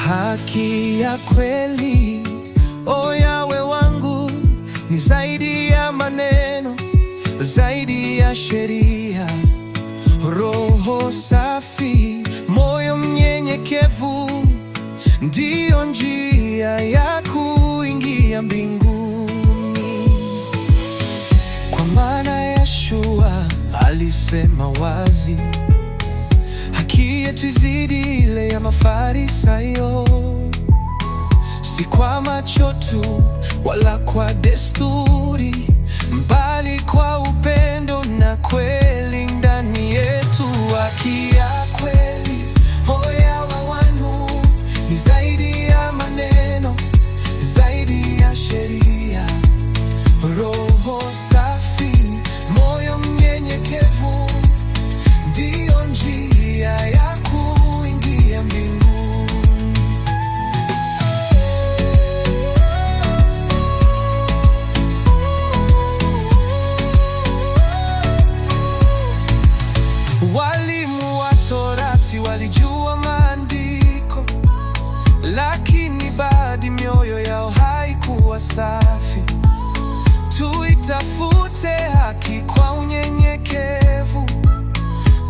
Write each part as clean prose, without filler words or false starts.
Haki ya kweli, o Yawe wangu, ni zaidi ya maneno, zaidi ya sheria. Roho safi, moyo mnyenyekevu, ndiyo njia ya kuingia mbinguni. Kwa maana Yeshua alisema wazi, haki yetu izidi ile ya Mafarisayo. Si kwa macho tu wala kwa desturi, bali kwa upendo na kweli ndani yetu. Haki ya kweli, o Yawe wangu, ni zaidi ya maneno, zaidi ya sheria. Roho safi, moyo mnyenyekevu, ndiyo njia ya kuingia mbinguni. Walimu wa Torati walijua maandiko, lakini bado mioyo yao haikuwa safi. Tuitafute haki kwa unyenyekevu,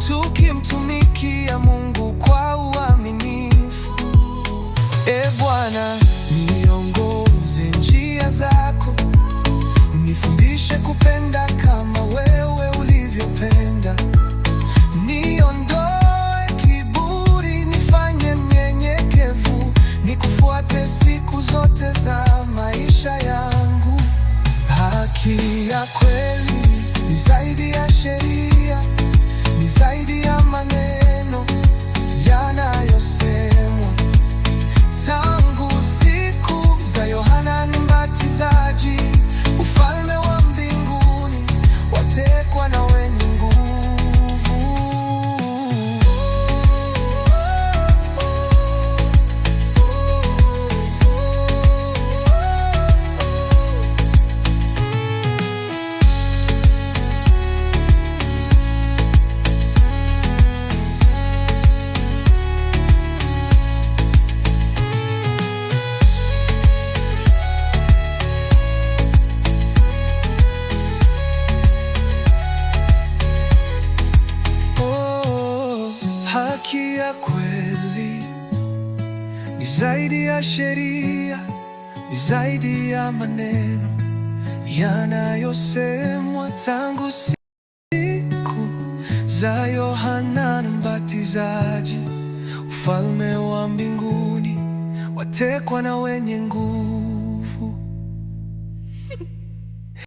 tukimtumikia Mungu kwa uaminifu. E Bwana, niongoze njia zako, nifundishe kupenda kama wewe ulivyopenda. Niondoe kiburi, nifanye mnyenyekevu, nikufuate siku zote za maisha yangu. Haki ya kweli ni zaidi ya sheria, ni zaidi ya maneno yanayosemwa tangu siku za Yohana Mbatizaji. Ufalme wa mbinguni watekwa na wenye nguvu. Haki ya kweli ni zaidi ya sheria, ni zaidi ya maneno yanayosemwa tangu siku za Yohana Mbatizaji. Ufalme wa mbinguni watekwa na wenye nguvu.